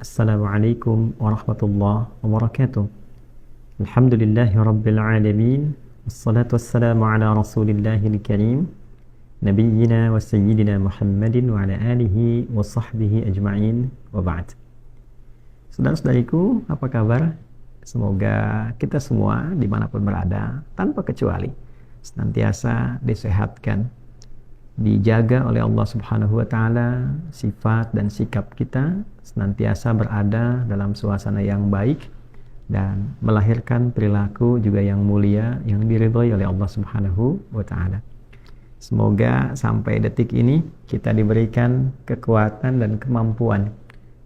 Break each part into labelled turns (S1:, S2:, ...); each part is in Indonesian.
S1: Assalamualaikum warahmatullahi wabarakatuh. Alhamdulillahi rabbil alamin. Wassalatu wassalamu ala rasulillahil karim nabiyyina wa sayyidina Muhammadin wa ala alihi wa sahbihi ajma'in wa ba'd. Saudara-saudariku, apa kabar? Semoga kita semua dimanapun berada tanpa kecuali senantiasa disehatkan, dijaga oleh Allah Subhanahu wa Ta'ala, sifat dan sikap kita senantiasa berada dalam suasana yang baik dan melahirkan perilaku juga yang mulia yang diridhoi oleh Allah Subhanahu wa Ta'ala. Semoga sampai detik ini kita diberikan kekuatan dan kemampuan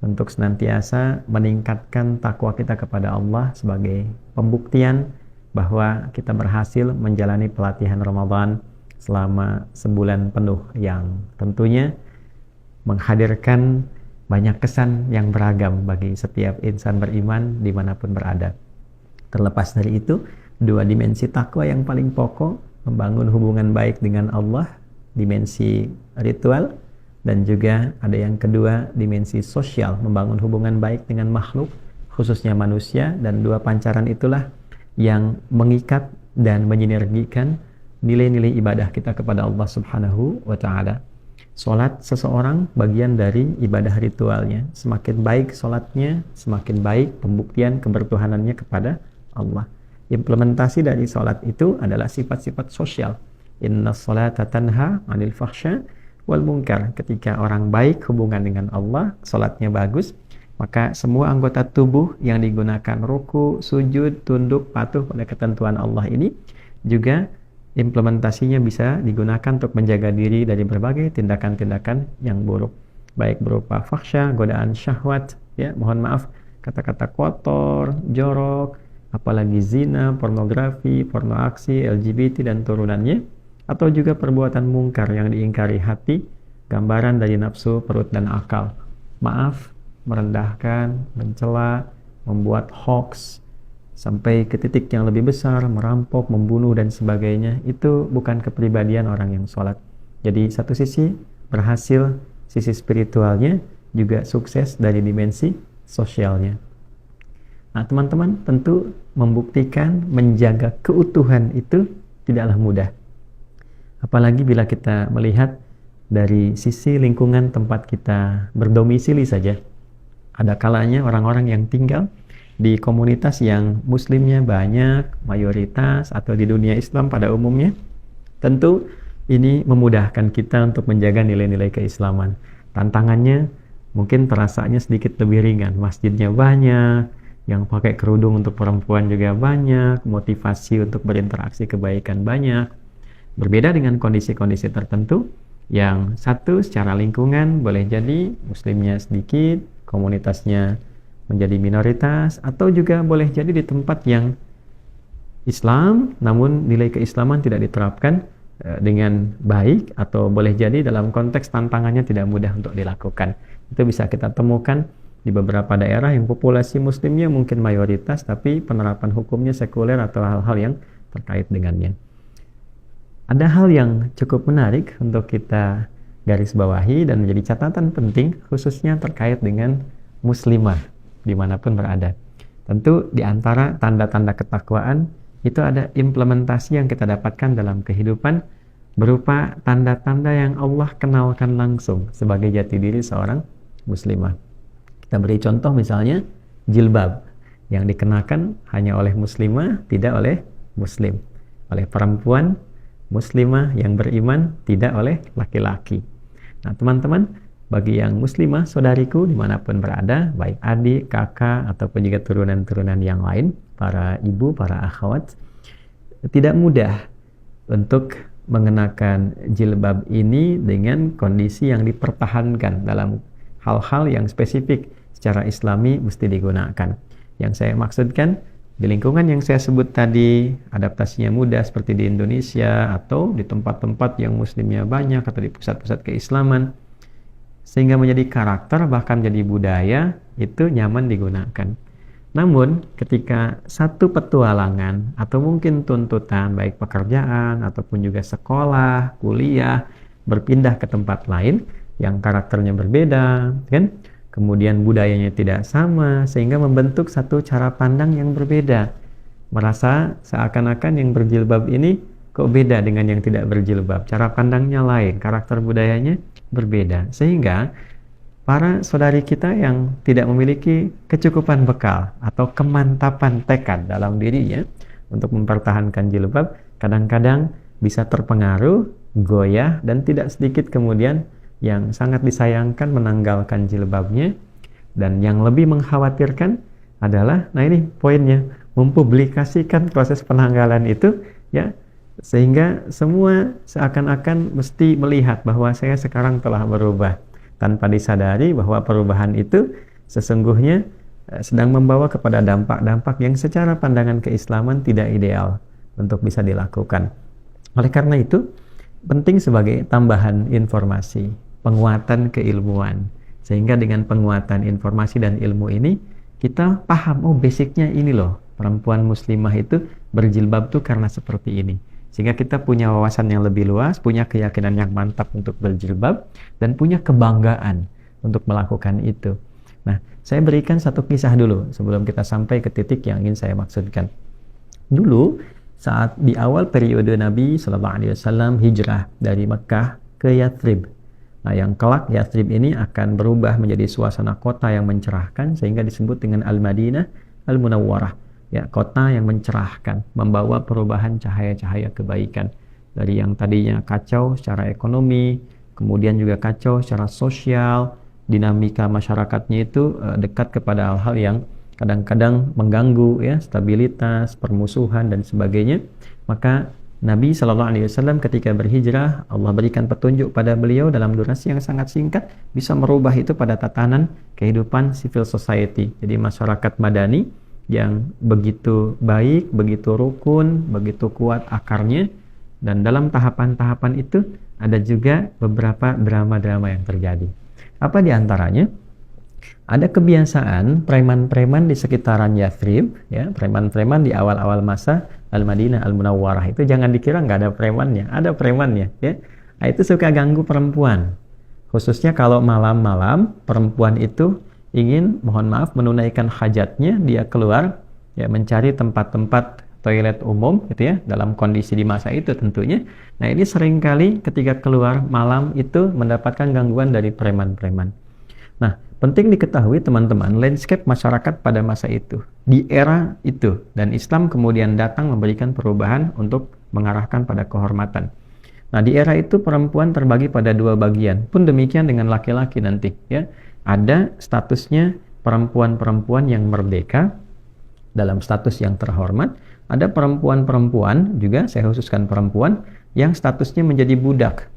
S1: untuk senantiasa meningkatkan takwa kita kepada Allah sebagai pembuktian bahwa kita berhasil menjalani pelatihan Ramadan selama sebulan penuh yang tentunya menghadirkan banyak kesan yang beragam bagi setiap insan beriman dimanapun berada. Terlepas dari itu, dua dimensi takwa yang paling pokok, membangun hubungan baik dengan Allah, dimensi ritual, dan juga ada yang kedua, dimensi sosial, membangun hubungan baik dengan makhluk, khususnya manusia, dan dua pancaran itulah yang mengikat dan menyinergikan nilai-nilai ibadah kita kepada Allah Subhanahu wa Ta'ala. Salat seseorang bagian dari ibadah ritualnya. Semakin baik salatnya, semakin baik pembuktian kebertuhanannya kepada Allah. Implementasi dari salat itu adalah sifat-sifat sosial. Innas salata tanha 'anil fahsya wal munkar. Ketika orang baik hubungan dengan Allah, salatnya bagus, maka semua anggota tubuh yang digunakan ruku, sujud, tunduk, patuh pada ketentuan Allah ini juga implementasinya bisa digunakan untuk menjaga diri dari berbagai tindakan-tindakan yang buruk, baik berupa fahsya, godaan syahwat, ya, mohon maaf, kata-kata kotor, jorok, apalagi zina, pornografi, porno aksi, LGBT dan turunannya, atau juga perbuatan mungkar yang diingkari hati, gambaran dari nafsu, perut dan akal. Maaf, merendahkan, mencela, membuat hoax, sampai ke titik yang lebih besar, merampok, membunuh, dan sebagainya, itu bukan kepribadian orang yang sholat. Jadi satu sisi berhasil, sisi spiritualnya juga sukses dari dimensi sosialnya. Nah teman-teman, tentu membuktikan menjaga keutuhan itu tidaklah mudah. Apalagi bila kita melihat dari sisi lingkungan tempat kita berdomisili saja. Ada kalanya orang-orang yang tinggal di komunitas yang muslimnya banyak, mayoritas, atau di dunia Islam pada umumnya, tentu ini memudahkan kita untuk menjaga nilai-nilai keislaman. Tantangannya mungkin terasanya sedikit lebih ringan. Masjidnya banyak, yang pakai kerudung untuk perempuan juga banyak, motivasi untuk berinteraksi kebaikan banyak. Berbeda dengan kondisi-kondisi tertentu, yang satu secara lingkungan boleh jadi muslimnya sedikit, komunitasnya menjadi minoritas, atau juga boleh jadi di tempat yang Islam namun nilai keislaman tidak diterapkan dengan baik, atau boleh jadi dalam konteks tantangannya tidak mudah untuk dilakukan. Itu bisa kita temukan di beberapa daerah yang populasi muslimnya mungkin mayoritas tapi penerapan hukumnya sekuler atau hal-hal yang terkait dengannya. Ada hal yang cukup menarik untuk kita garis bawahi dan menjadi catatan penting, khususnya terkait dengan muslimah dimanapun berada. Tentu di antara tanda-tanda ketakwaan itu ada implementasi yang kita dapatkan dalam kehidupan berupa tanda-tanda yang Allah kenalkan langsung sebagai jati diri seorang muslimah. Kita beri contoh misalnya jilbab yang dikenakan hanya oleh muslimah, tidak oleh muslim, oleh perempuan muslimah yang beriman, tidak oleh laki-laki. Nah teman-teman, bagi yang muslimah, saudariku dimanapun berada, baik adik, kakak, ataupun juga turunan-turunan yang lain, para ibu, para akhwat, tidak mudah untuk mengenakan jilbab ini dengan kondisi yang dipertahankan dalam hal-hal yang spesifik secara islami mesti digunakan. Yang saya maksudkan, di lingkungan yang saya sebut tadi, adaptasinya mudah seperti di Indonesia, atau di tempat-tempat yang muslimnya banyak, atau di pusat-pusat keislaman, sehingga menjadi karakter bahkan jadi budaya, itu nyaman digunakan. Namun ketika satu petualangan atau mungkin tuntutan baik pekerjaan ataupun juga sekolah, kuliah berpindah ke tempat lain yang karakternya berbeda, kan? kemudian budayanya tidak sama, sehingga membentuk satu cara pandang yang berbeda. Merasa seakan-akan yang berjilbab ini kok beda dengan yang tidak berjilbab. Cara pandangnya lain, karakter budayanya berbeda. Sehingga para saudari kita yang tidak memiliki kecukupan bekal atau kemantapan tekad dalam dirinya untuk mempertahankan jilbab, kadang-kadang bisa terpengaruh, goyah, dan tidak sedikit kemudian yang sangat disayangkan menanggalkan jilbabnya. Dan yang lebih mengkhawatirkan adalah, nah ini poinnya, mempublikasikan proses penanggalan itu, ya, sehingga semua seakan-akan mesti melihat bahwa saya sekarang telah berubah, tanpa disadari bahwa perubahan itu sesungguhnya sedang membawa kepada dampak-dampak yang secara pandangan keislaman tidak ideal untuk bisa dilakukan. Oleh karena itu, penting sebagai tambahan informasi, penguatan keilmuan. Sehingga dengan penguatan informasi dan ilmu ini, kita paham, oh basicnya ini loh, perempuan muslimah itu berjilbab tuh karena seperti ini. Sehingga kita punya wawasan yang lebih luas, punya keyakinan yang mantap untuk berjilbab, dan punya kebanggaan untuk melakukan itu. Nah, saya berikan satu kisah dulu sebelum kita sampai ke titik yang ingin saya maksudkan. Dulu, saat di awal periode Nabi SAW hijrah dari Mekah ke Yathrib. Nah, yang kelak Yathrib ini akan berubah menjadi suasana kota yang mencerahkan, sehingga disebut dengan Al-Madinah Al-Munawwarah. Ya, kota yang mencerahkan, membawa perubahan cahaya-cahaya kebaikan. Dari yang tadinya kacau secara ekonomi, kemudian juga kacau secara sosial, dinamika masyarakatnya itu dekat kepada hal-hal yang kadang-kadang mengganggu, ya, stabilitas, permusuhan, dan sebagainya. Maka Nabi SAW ketika berhijrah, Allah berikan petunjuk pada beliau dalam durasi yang sangat singkat, bisa merubah itu pada tatanan kehidupan civil society. Jadi masyarakat madani yang begitu baik, begitu rukun, begitu kuat akarnya. Dan dalam tahapan-tahapan itu ada juga beberapa drama-drama yang terjadi. Apa diantaranya? Ada kebiasaan preman-preman di sekitaran Yathrib, ya, preman-preman di awal-awal masa Al-Madinah Al-Munawwarah itu, jangan dikira nggak ada premannya, ada premannya, ya. Nah, itu suka ganggu perempuan, khususnya kalau malam-malam perempuan itu ingin, mohon maaf, menunaikan hajatnya, dia keluar, ya, mencari tempat-tempat toilet umum, gitu ya, dalam kondisi di masa itu tentunya. Nah, ini seringkali ketika keluar malam itu mendapatkan gangguan dari preman-preman. Nah, penting diketahui teman-teman, landscape masyarakat pada masa itu, di era itu, dan Islam kemudian datang memberikan perubahan untuk mengarahkan pada kehormatan. Nah, di era itu perempuan terbagi pada dua bagian, pun demikian dengan laki-laki nanti, ya. Ada statusnya perempuan-perempuan yang merdeka dalam status yang terhormat, ada perempuan-perempuan juga, saya khususkan perempuan, yang statusnya menjadi budak.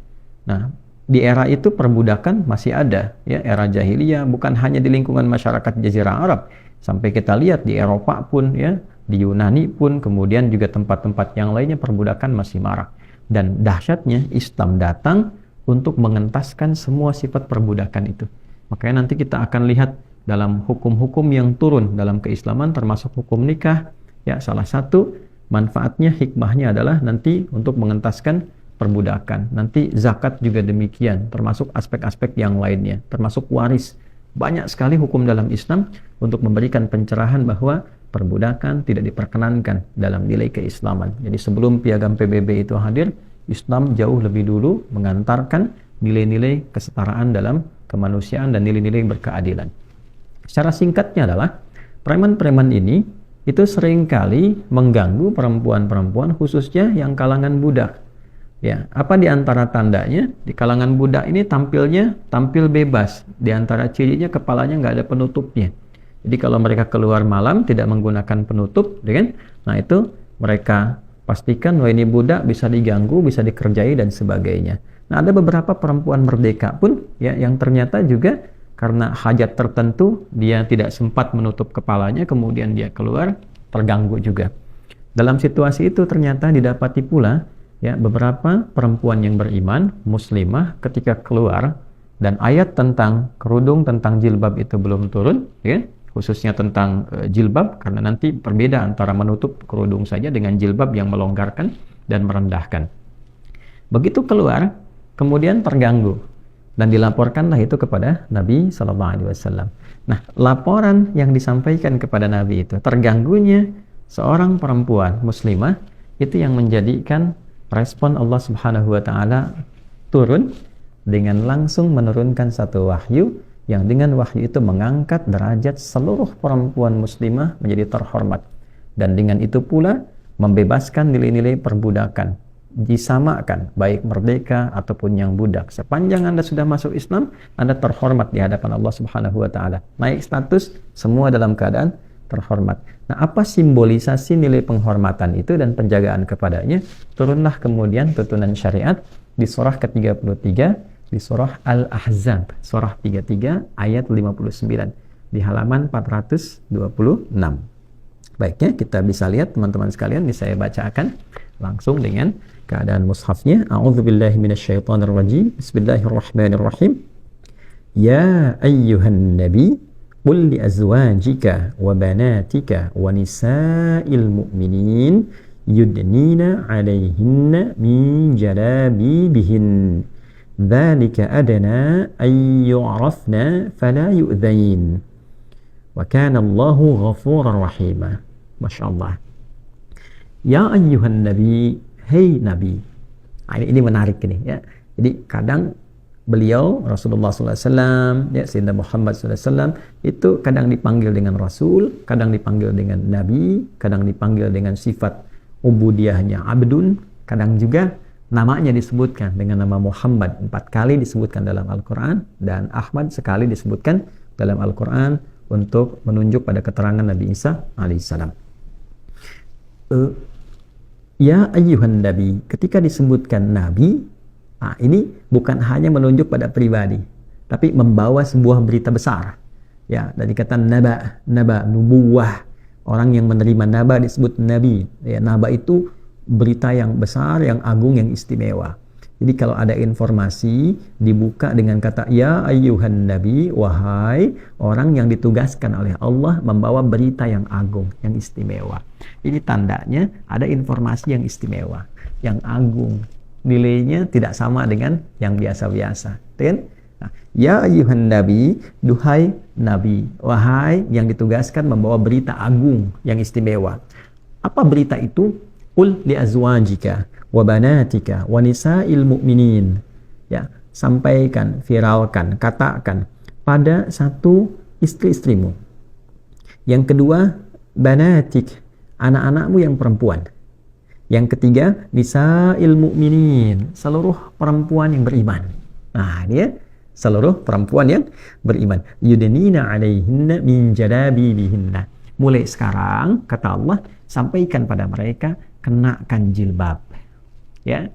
S1: Nah, di era itu perbudakan masih ada, ya, era jahiliyah, bukan hanya di lingkungan masyarakat Jazirah Arab, sampai kita lihat di Eropa pun, ya, di Yunani pun, kemudian juga tempat-tempat yang lainnya perbudakan masih marak. Dan dahsyatnya Islam datang untuk mengentaskan semua sifat perbudakan itu. Makanya nanti kita akan lihat dalam hukum-hukum yang turun dalam keislaman, termasuk hukum nikah, ya, salah satu manfaatnya, hikmahnya adalah nanti untuk mengentaskan perbudakan. Nanti zakat juga demikian, termasuk aspek-aspek yang lainnya, termasuk waris. Banyak sekali hukum dalam Islam untuk memberikan pencerahan bahwa perbudakan tidak diperkenankan dalam nilai keislaman. Jadi sebelum piagam PBB itu hadir, Islam jauh lebih dulu mengantarkan nilai-nilai kesetaraan dalam kemanusiaan dan nilai-nilai berkeadilan. Secara singkatnya adalah, preman-preman ini itu seringkali mengganggu perempuan-perempuan, khususnya yang kalangan budak. Ya, apa di antara tandanya? Di kalangan budak ini tampil bebas. Di antara cirinya kepalanya nggak ada penutupnya. Jadi kalau mereka keluar malam tidak menggunakan penutup, kan? Nah, itu mereka pastikan bahwa ini budak, bisa diganggu, bisa dikerjai, dan sebagainya. Nah, ada beberapa perempuan merdeka pun, ya, yang ternyata juga karena hajat tertentu dia tidak sempat menutup kepalanya, kemudian dia keluar, terganggu juga. Dalam situasi itu ternyata didapati pula, ya, beberapa perempuan yang beriman, muslimah, ketika keluar dan ayat tentang kerudung, tentang jilbab itu belum turun, ya, khususnya tentang jilbab, karena nanti berbeda antara menutup kerudung saja dengan jilbab yang melonggarkan dan merendahkan. Begitu keluar, kemudian terganggu. dan dilaporkanlah itu kepada Nabi SAW. Nah, laporan yang disampaikan kepada Nabi itu, terganggunya seorang perempuan muslimah, itu yang menjadikan respon Allah Subhanahu wa Ta'ala turun dengan langsung menurunkan satu wahyu, yang dengan wahyu itu mengangkat derajat seluruh perempuan muslimah menjadi terhormat, dan dengan itu pula membebaskan nilai-nilai perbudakan, disamakan baik merdeka ataupun yang budak. Sepanjang Anda sudah masuk Islam, Anda terhormat di hadapan Allah Subhanahu wa Ta'ala. Naik status, semua dalam keadaan terhormat. Nah, apa simbolisasi nilai penghormatan itu dan penjagaan kepadanya? Turunlah kemudian tuntunan syariat di surah ke-33, di surah Al-Ahzab, surah 33 ayat 59, di halaman 426. Baiknya, kita bisa lihat teman-teman sekalian, ini saya bacakan langsung dengan keadaan mushafnya. A'udzubillahi minasyaitonirrajim. Bismillahirrahmanirrahim. Ya ayyuhan nabi qul li azwajika wa banatika wa nisa'il mu'minin yudnina 'alaihinna min jalabibihin dzalika adna ay yu'rafna fala yu'dzain wa kana Allahu ghafurar rahima. Masyaallah. Ya ayyuhan nabi, hey nabi. Nah, ini menarik ini ya. Jadi kadang beliau Rasulullah SAW, ya Sayyidina Muhammad SAW itu kadang dipanggil dengan Rasul, kadang dipanggil dengan Nabi, kadang dipanggil dengan sifat ubudiyahnya abdun, kadang juga namanya disebutkan dengan nama Muhammad 4 kali disebutkan dalam Al-Quran, dan Ahmad sekali disebutkan dalam Al-Quran untuk menunjuk pada keterangan Nabi Isa alaihissalam. Ya ayyuhan nabi, ketika disebutkan nabi, nah ini bukan hanya menunjuk pada pribadi, tapi membawa sebuah berita besar. Ya, dari kata naba, nubuwah. Orang yang menerima naba disebut nabi. Ya, naba itu berita yang besar, yang agung, yang istimewa. Jadi kalau ada informasi dibuka dengan kata ya ayyuhan nabi, wahai orang yang ditugaskan oleh Allah membawa berita yang agung, yang istimewa. Ini tandanya ada informasi yang istimewa, yang agung. Nilainya tidak sama dengan yang biasa-biasa. Kan? Nah, ya ayyuhan nabi, duhai nabi, wahai yang ditugaskan membawa berita agung, yang istimewa. Apa berita itu? Qul li azwajika wa banatika wa nisa'il mu'minin. Ya, sampaikan, viralkan, katakan pada satu istri-istrimu. Yang kedua, banatik, anak-anakmu yang perempuan. Yang ketiga, nisa'il mu'minin, seluruh perempuan yang beriman. Nah, dia seluruh perempuan yang beriman. Yudnina 'alaihinna min jalabibihinna. Mulai sekarang, kata Allah, sampaikan pada mereka, kenakan jilbab. Ya,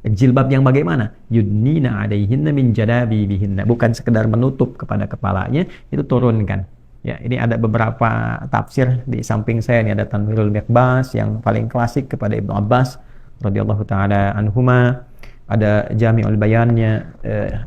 S1: jilbab yang bagaimana? Yudnina 'alaihinna min jalabibihinna, bukan sekedar menutup kepada kepalanya, itu turunkan. Ya, ini ada beberapa tafsir di samping saya. Ini ada Tanwirul Miqbas yang paling klasik kepada Ibnu Abbas radhiyallahu taala anhuma. Ada Jami'ul Bayannya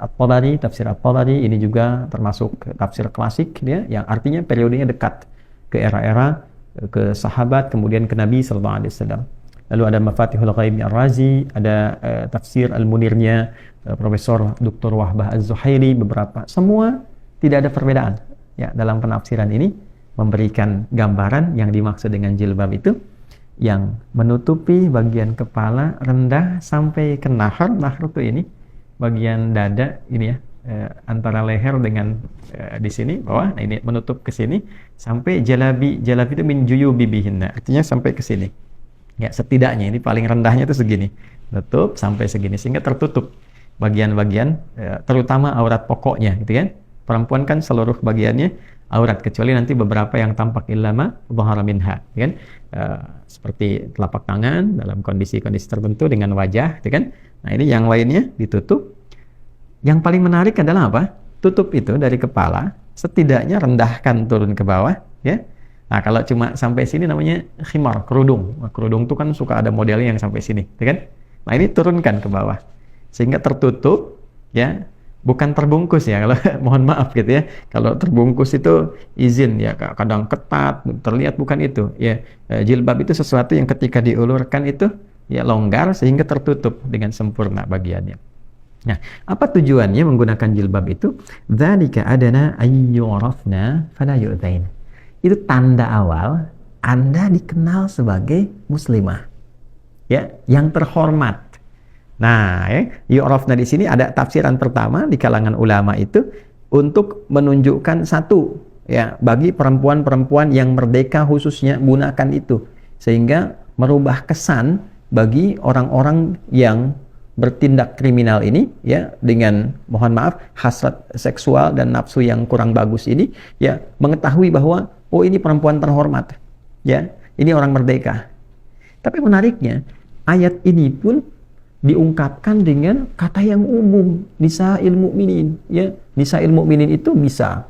S1: At-Tabari, tafsir At-Tabari, ini juga termasuk tafsir klasik ya, yang artinya periodenya dekat ke era-era ke sahabat, kemudian ke Nabi sallallahu alaihi wasallam. Lalu ada Mafatihul Ghaib Ar-Razi, ada tafsir Al-Munirnya Profesor Dr. Wahbah Az-Zuhairi, beberapa. Semua tidak ada perbedaan. Ya, dalam penafsiran ini memberikan gambaran yang dimaksud dengan jilbab itu yang menutupi bagian kepala rendah sampai ke nahar. Nahar itu ini bagian dada ini ya, antara leher dengan di sini bawah. Nah, ini menutup ke sini sampai jalabi. Jalabi itu min juyubibihinna, artinya sampai ke sini. Ya, setidaknya ini paling rendahnya itu segini. Tutup sampai segini sehingga tertutup bagian-bagian terutama aurat pokoknya gitu kan. Perempuan kan seluruh bagiannya aurat kecuali nanti beberapa yang tampak illama dhahara minha, kan? Seperti telapak tangan dalam kondisi-kondisi tertentu dengan wajah, kan? Nah, ini yang lainnya ditutup. Yang paling menarik adalah apa? Tutup itu dari kepala, setidaknya rendahkan turun ke bawah, ya. Nah, kalau cuma sampai sini namanya khimar, kerudung. Nah, kerudung itu kan suka ada modelnya yang sampai sini, kan? Nah, ini turunkan ke bawah sehingga tertutup, ya. Bukan terbungkus ya, kalau mohon maaf gitu ya. Kalau terbungkus itu izin ya, kadang ketat, terlihat, bukan itu. Ya, jilbab itu sesuatu yang ketika diulurkan itu ya longgar sehingga tertutup dengan sempurna bagiannya. Nah, apa tujuannya menggunakan jilbab itu? Dzalika adana ayyurafna fala yu'dzain. Itu tanda awal Anda dikenal sebagai muslimah. Ya, yang terhormat. Nah, yu'rafna di sini ada tafsiran pertama di kalangan ulama itu untuk menunjukkan satu, ya, bagi perempuan-perempuan yang merdeka khususnya gunakan itu sehingga merubah kesan bagi orang-orang yang bertindak kriminal ini, ya, dengan mohon maaf hasrat seksual dan nafsu yang kurang bagus ini, ya, mengetahui bahwa oh ini perempuan terhormat, ya, ini orang merdeka. Tapi menariknya ayat ini pun diungkapkan dengan kata yang umum, nisa'il mu'minin, ya. Nisa'il mu'minin itu bisa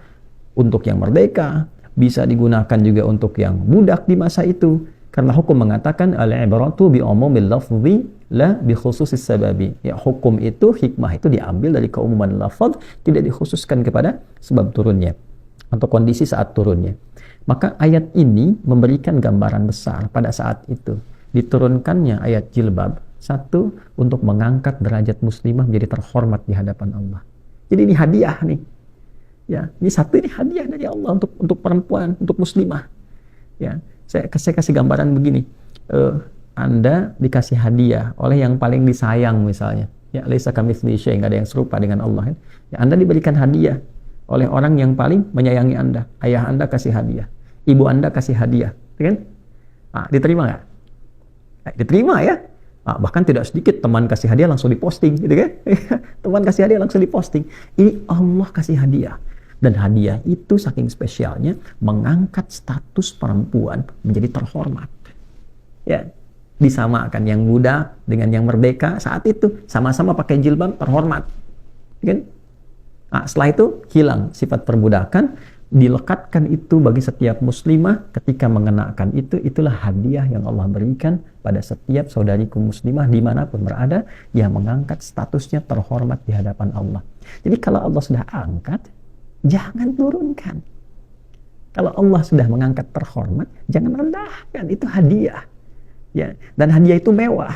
S1: untuk yang merdeka, bisa digunakan juga untuk yang budak di masa itu. Karena hukum mengatakan al-ibratu bi umumil lafzi la bi khususis sababi. Ya, hukum itu, hikmah itu diambil dari keumuman lafaz, tidak dikhususkan kepada sebab turunnya atau kondisi saat turunnya. Maka ayat ini memberikan gambaran besar pada saat itu. Diturunkannya ayat jilbab, satu, untuk mengangkat derajat muslimah menjadi terhormat di hadapan Allah. Jadi ini hadiah nih. Ya, ini satu, ini hadiah dari Allah untuk perempuan, untuk muslimah. Ya, saya kasih gambaran begini. Anda dikasih hadiah oleh yang paling disayang misalnya. Ya, laisa kamitslihi syai', enggak ada yang serupa dengan Allah. Ya, Anda diberikan hadiah oleh orang yang paling menyayangi Anda. Ayah Anda kasih hadiah, ibu Anda kasih hadiah, kan? Diterima nggak? Diterima, ya. Bahkan tidak sedikit teman kasih hadiah langsung diposting, gitu kan? Teman kasih hadiah langsung diposting. Ini Allah kasih hadiah. Dan hadiah itu saking spesialnya mengangkat status perempuan menjadi terhormat. Ya, disamakan yang budak dengan yang merdeka saat itu, sama-sama pakai jilbab, terhormat. Kan? Setelah itu hilang sifat perbudakan, dilekatkan itu bagi setiap muslimah. Ketika mengenakan itu, itulah hadiah yang Allah berikan pada setiap saudariku muslimah dimanapun berada, yang mengangkat statusnya terhormat di hadapan Allah. Jadi kalau Allah sudah angkat, jangan turunkan. Kalau Allah sudah mengangkat terhormat, jangan rendahkan. Itu hadiah. Ya, dan hadiah itu mewah.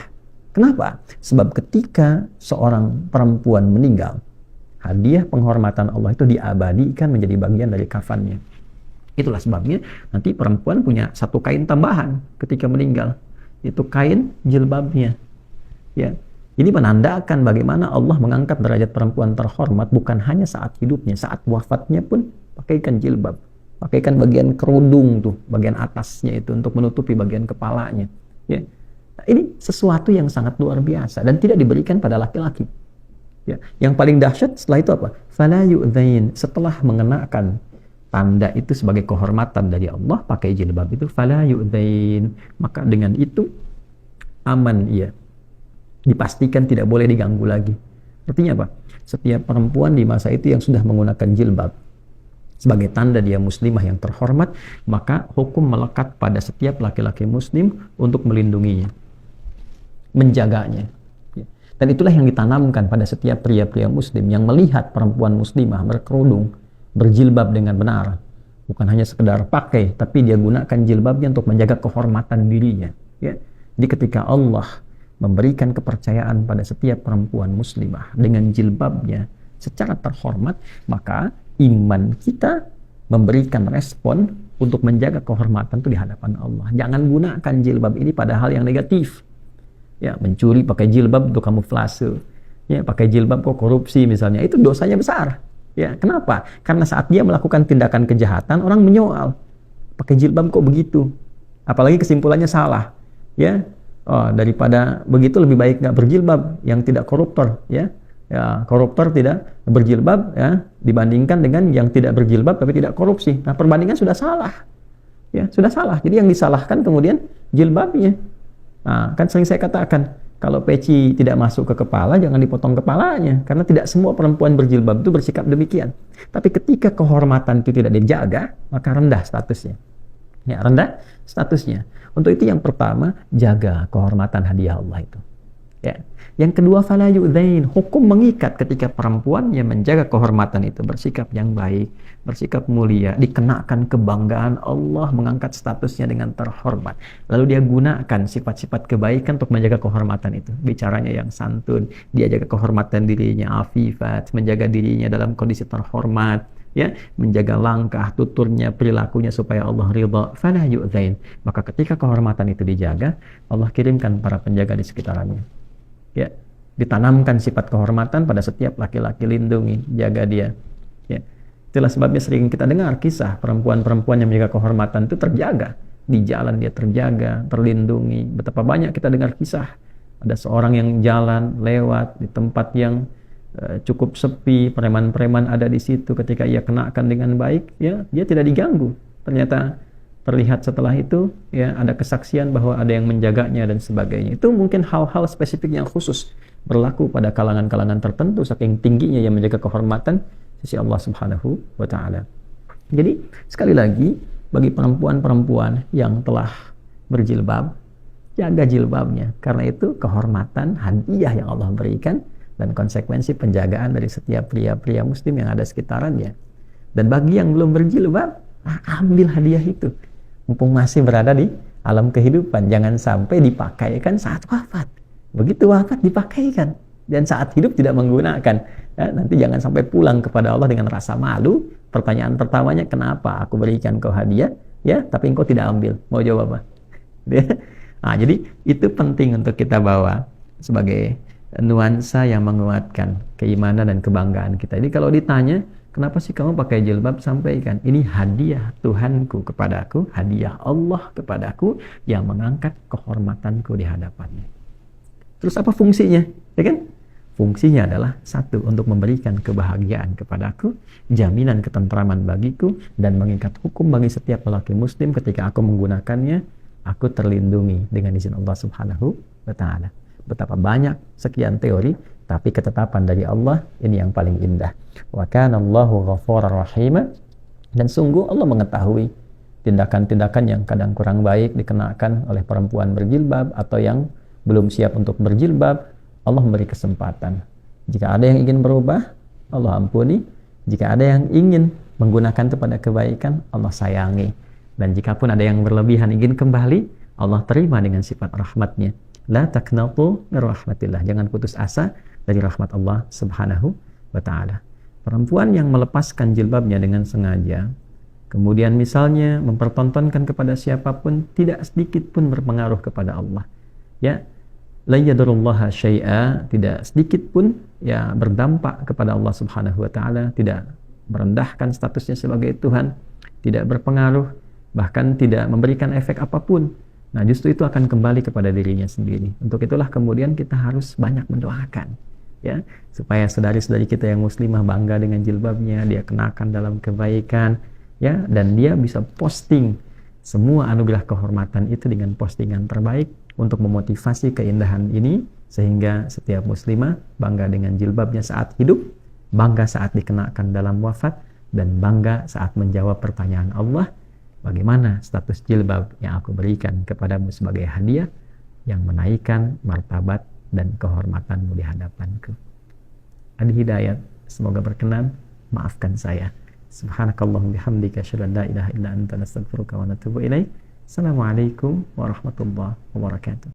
S1: Kenapa? Sebab ketika seorang perempuan meninggal, hadiah penghormatan Allah itu diabadikan menjadi bagian dari kafannya. Itulah sebabnya nanti perempuan punya satu kain tambahan ketika meninggal. Itu kain jilbabnya. Ya. Ini menandakan bagaimana Allah mengangkat derajat perempuan terhormat bukan hanya saat hidupnya, saat wafatnya pun pakaikan jilbab. Pakaikan bagian kerudung tuh, bagian atasnya itu untuk menutupi bagian kepalanya. Ya. Nah, ini sesuatu yang sangat luar biasa dan tidak diberikan pada laki-laki. Ya. Yang paling dahsyat setelah itu apa? Fala yu'dzain. Setelah mengenakan tanda itu sebagai kehormatan dari Allah, pakai jilbab itu, fala yu'dzain. Maka dengan itu aman ia. Dipastikan tidak boleh diganggu lagi. Artinya apa? Setiap perempuan di masa itu yang sudah menggunakan jilbab sebagai tanda dia muslimah yang terhormat, maka hukum melekat pada setiap laki-laki muslim untuk melindunginya, menjaganya. Dan itulah yang ditanamkan pada setiap pria-pria muslim yang melihat perempuan muslimah berkerudung, berjilbab dengan benar. Bukan hanya sekedar pakai, tapi dia gunakan jilbabnya untuk menjaga kehormatan dirinya. Ya. Jadi ketika Allah memberikan kepercayaan pada setiap perempuan muslimah dengan jilbabnya secara terhormat, maka iman kita memberikan respon untuk menjaga kehormatan itu di hadapan Allah. Jangan gunakan jilbab ini pada hal yang negatif. Ya, mencuri pakai jilbab untuk kamuflase. Ya, pakai jilbab kok korupsi misalnya, itu dosanya besar. Ya, kenapa? Karena saat dia melakukan tindakan kejahatan, orang menyoal, pakai jilbab kok begitu? Apalagi kesimpulannya salah. Ya, daripada begitu lebih baik nggak berjilbab, yang tidak koruptor. Ya, koruptor tidak berjilbab, ya, dibandingkan dengan yang tidak berjilbab tapi tidak korupsi. Nah, perbandingan sudah salah. Ya, sudah salah. Jadi yang disalahkan kemudian jilbabnya. Nah, kan sering saya katakan, kalau peci tidak masuk ke kepala, jangan dipotong kepalanya. Karena tidak semua perempuan berjilbab itu bersikap demikian. Tapi ketika kehormatan itu tidak dijaga, maka rendah statusnya. Ya, rendah statusnya. Untuk itu yang pertama, jaga kehormatan hadiah Allah itu. Ya. Yang kedua, fala yu'dzain, hukum mengikat ketika perempuan yang menjaga kehormatan itu bersikap yang baik, bersikap mulia, dikenakan kebanggaan Allah, mengangkat statusnya dengan terhormat. Lalu dia gunakan sifat-sifat kebaikan untuk menjaga kehormatan itu. Bicaranya yang santun, dia jaga kehormatan dirinya, afifat, menjaga dirinya dalam kondisi terhormat, ya, menjaga langkah, tuturnya, perilakunya supaya Allah ridha. Fala yu'dzain. Maka ketika kehormatan itu dijaga, Allah kirimkan para penjaga di sekitarnya. Ya, ditanamkan sifat kehormatan pada setiap laki-laki, lindungi, jaga dia. Ya. Itulah sebabnya sering kita dengar kisah perempuan-perempuan yang menjaga kehormatan itu terjaga. Di jalan dia terjaga, terlindungi. Betapa banyak kita dengar kisah. Ada seorang yang jalan, lewat di tempat yang cukup sepi, preman-preman ada di situ, ketika ia kenakan dengan baik, ya, dia tidak diganggu. Ternyata terlihat setelah itu, ya, ada kesaksian bahwa ada yang menjaganya dan sebagainya. Itu mungkin hal-hal spesifik yang khusus berlaku pada kalangan-kalangan tertentu, saking tingginya yang menjaga kehormatan sisi Allah Subhanahu wa Ta'ala. Jadi sekali lagi, bagi perempuan-perempuan yang telah berjilbab, jaga jilbabnya, karena itu kehormatan, hadiah yang Allah berikan dan konsekuensi penjagaan dari setiap pria-pria muslim yang ada sekitarannya. Dan bagi yang belum berjilbab, ambil hadiah itu mumpung masih berada di alam kehidupan. Jangan sampai dipakaikan saat wafat. Begitu wafat dipakaikan, dan saat hidup tidak menggunakan. Ya, nanti jangan sampai pulang kepada Allah dengan rasa malu. Pertanyaan pertamanya, kenapa aku berikan kau hadiah, ya, tapi engkau tidak ambil? Mau jawab apa? Nah, jadi itu penting untuk kita bawa sebagai nuansa yang menguatkan keimanan dan kebanggaan kita. Jadi kalau ditanya, kenapa sih kamu pakai jilbab? Sampaikan, ini hadiah Tuhanku kepadaku, hadiah Allah kepadaku yang mengangkat kehormatanku di hadapannya. Terus apa fungsinya? Ya kan? Fungsinya adalah satu, untuk memberikan kebahagiaan kepadaku, jaminan ketentraman bagiku, dan mengikat hukum bagi setiap lelaki muslim ketika aku menggunakannya, aku terlindungi dengan izin Allah Subhanahu wa Ta'ala. Betapa banyak sekian teori, tapi ketetapan dari Allah ini yang paling indah. Wa kana Allahu ghafurar rahim. Dan sungguh Allah mengetahui tindakan-tindakan yang kadang kurang baik dikenakan oleh perempuan berjilbab atau yang belum siap untuk berjilbab. Allah memberi kesempatan. Jika ada yang ingin berubah, Allah ampuni. Jika ada yang ingin menggunakan itu pada kebaikan, Allah sayangi. Dan jika pun ada yang berlebihan ingin kembali, Allah terima dengan sifat rahmatnya. La taqnatu min rahmatillah. Jangan putus asa dari rahmat Allah Subhanahu wa Ta'ala. Perempuan yang melepaskan jilbabnya dengan sengaja, kemudian misalnya mempertontonkan kepada siapapun, tidak sedikit pun berpengaruh kepada Allah. Ya, la yadurullaha syai'a, tidak sedikit pun ya berdampak kepada Allah Subhanahu wa Ta'ala, tidak merendahkan statusnya sebagai Tuhan, tidak berpengaruh, bahkan tidak memberikan efek apapun. Nah, justru itu akan kembali kepada dirinya sendiri. Untuk itulah kemudian kita harus banyak mendoakan, ya, supaya saudari-saudari kita yang muslimah bangga dengan jilbabnya, dia kenakan dalam kebaikan, ya, dan dia bisa posting semua anugerah kehormatan itu dengan postingan terbaik untuk memotivasi keindahan ini, sehingga setiap muslimah bangga dengan jilbabnya saat hidup, bangga saat dikenakan dalam wafat, dan bangga saat menjawab pertanyaan Allah, bagaimana status jilbab yang aku berikan kepadamu sebagai hadiah yang menaikkan martabat dan kehormatanmu di hadapanku. Adi Hidayat, semoga berkenan, maafkan saya. Subhanakallahumma bihamdika asyhadu an la ilaha illa anta, nastaghfiruka wa natubu ilaik. Assalamualaikum warahmatullahi wabarakatuh.